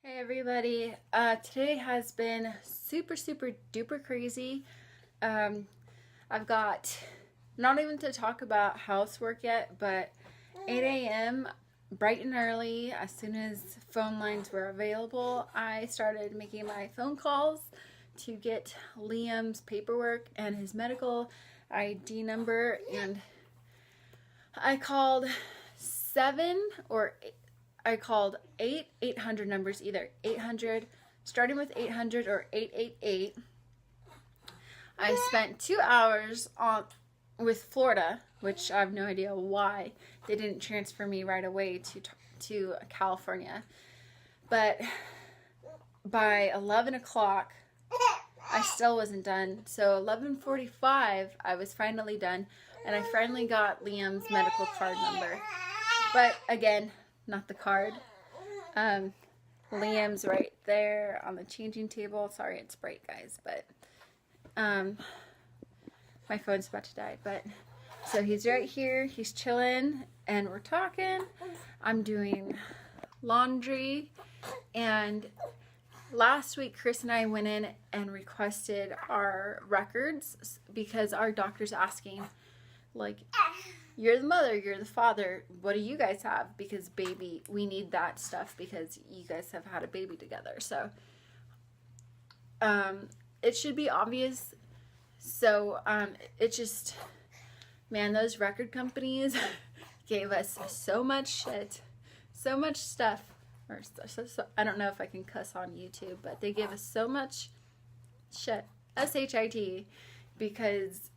Hey everybody, today has been super duper crazy. I've got, not even to talk about housework yet, but 8 a.m. bright and early, as soon as phone lines were available, I started making my phone calls to get Liam's paperwork and his medical ID number, and I called eight 800 numbers, either 800, starting with 800 or 888. I spent 2 hours with Florida, which I have no idea why they didn't transfer me right away to California. But by 11 o'clock, I still wasn't done. So 11:45, I was finally done, and I finally got Liam's medical card number. But again, not the card. Liam's right there on the changing table. Sorry, it's bright, guys, but my phone's about to die. But so he's right here. He's chilling, and we're talking. I'm doing laundry, and last week Chris and I went in and requested our records because our doctor's asking, like, you're the mother, you're the father, what do you guys have? Because baby, we need that stuff because you guys have had a baby together. So it should be obvious. So it just, man, those record companies gave us so much shit, so much stuff. Or so, I don't know if I can cuss on YouTube, but they gave us so much shit, S-H-I-T, because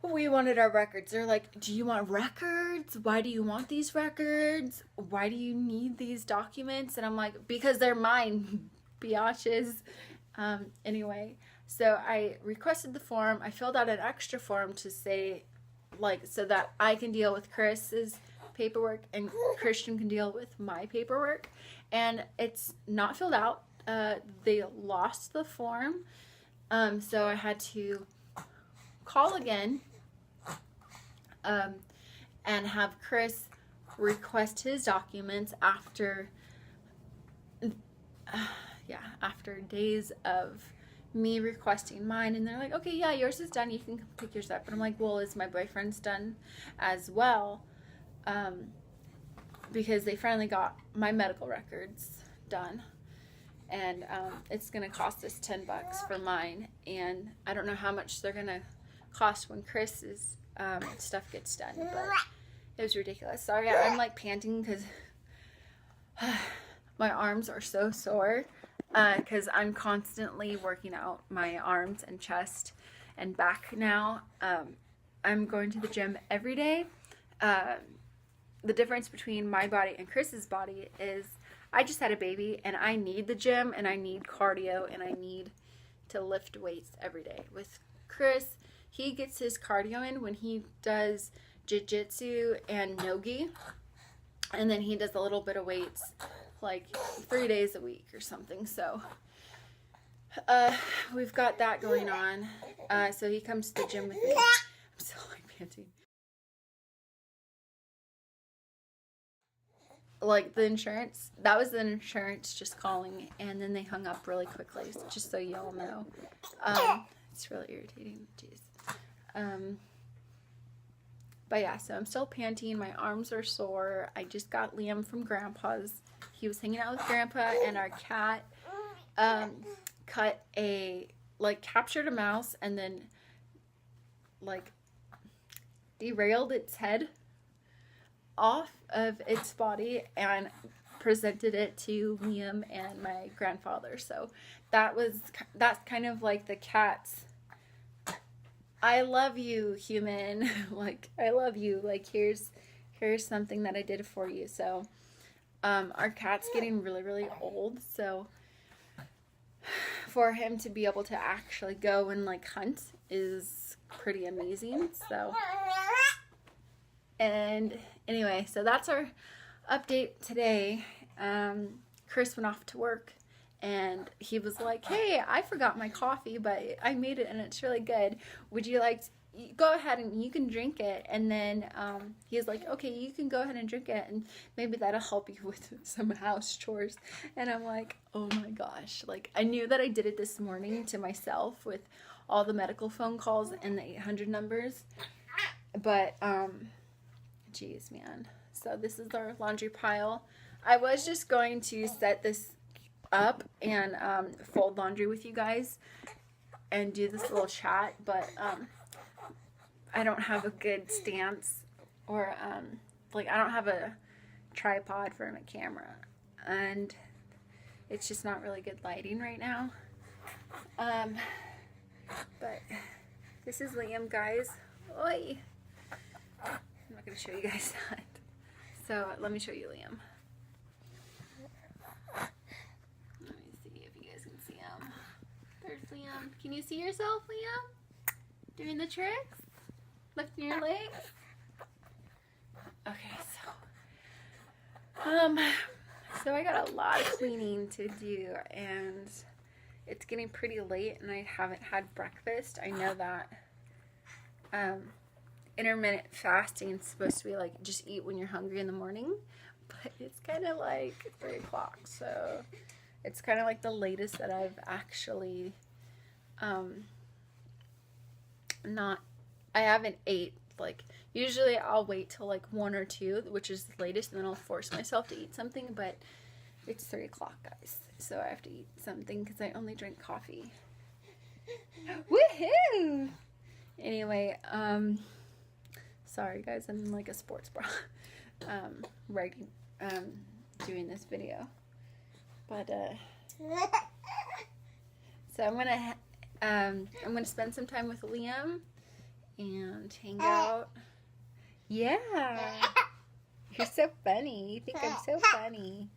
we wanted our records. They're like, do you want records? Why do you want these records? Why do you need these documents? And I'm like, because they're mine, biatches. Anyway, so I requested the form. I filled out an extra form to say, like, so that I can deal with Chris's paperwork and Christian can deal with my paperwork. And it's not filled out. They lost the form. So I had to call again and have Chris request his documents after after days of me requesting mine, and they're like, okay, yeah, yours is done, you can pick yours up. And I'm like, well, is my boyfriend's done as well? Because they finally got my medical records done, and it's gonna cost us $10 for mine, and I don't know how much they're gonna cost when Chris's stuff gets done, but it was ridiculous. Sorry, I'm like panting because my arms are so sore because I'm constantly working out my arms and chest and back now. I'm going to the gym every day. The difference between my body and Chris's body is I just had a baby, and I need the gym, and I need cardio, and I need to lift weights every day. With Chris, he gets his cardio in when he does JITSU and Nogi, and then he does a little bit of weights like 3 days a week or something. So we've got that going on. So he comes to the gym with me. I'm still like panting. Like the insurance, that was the insurance just calling, and then they hung up really quickly, just so y'all know. It's really irritating. Jeez. But yeah, so I'm still panting. My arms are sore. I just got Liam from Grandpa's. He was hanging out with Grandpa, and our cat captured a mouse and then like derailed its head off of its body and presented it to Liam and my grandfather. So that's kind of like the cat's I love you, human. Like, I love you. Like, here's something that I did for you. So our cat's getting really old, so for him to be able to actually go and like hunt is pretty amazing. So, and anyway, so that's our update today. Chris went off to work, and he was like, hey, I forgot my coffee, but I made it and it's really good. Would you like go ahead and you can drink it. And then he's like, okay, you can go ahead and drink it, and maybe that'll help you with some house chores. And I'm like, oh my gosh. Like, I knew that I did it this morning to myself with all the medical phone calls and the 800 numbers. But, geez, man. So this is our laundry pile. I was just going to set this up and fold laundry with you guys and do this little chat, but I don't have a good stance, or like I don't have a tripod for my camera, and it's just not really good lighting right now. But this is Liam, guys. Oi! I'm not gonna show you guys that. So let me show you Liam. Let me see if you guys can see him. There's Liam. Can you see yourself, Liam? Doing the tricks? Lifting your legs? Okay, so I got a lot of cleaning to do, and it's getting pretty late, and I haven't had breakfast. I know that intermittent fasting is supposed to be like just eat when you're hungry in the morning, but it's kind of like 3 o'clock, so it's kind of like the latest that I've actually I haven't ate. Like, usually I'll wait till like 1 or 2, which is the latest, and then I'll force myself to eat something, but it's 3 o'clock, guys, so I have to eat something because I only drink coffee. Woohoo! Anyway, sorry guys, I'm in like a sports bra doing this video, but so I'm gonna spend some time with Liam and hang out. Yeah, you're so funny. You think I'm so funny.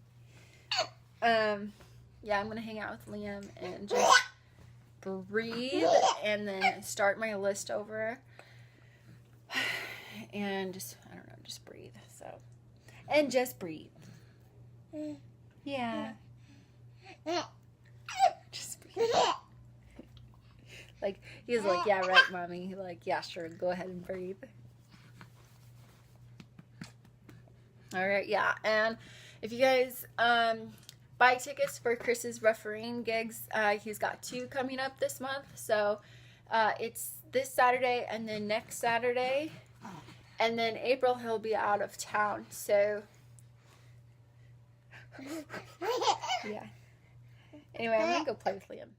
Yeah, I'm gonna hang out with Liam and just breathe, and then start my list over, and just, I don't know, just breathe. So, and just breathe. Yeah. Just breathe. Like, he's like, yeah, right, mommy. He's like, yeah, sure, go ahead and breathe. All right, yeah, and if you guys buy tickets for Chris's refereeing gigs, he's got 2 coming up this month. So it's this Saturday and then next Saturday, and then April he'll be out of town. So yeah. Anyway, I'm gonna go play with Liam.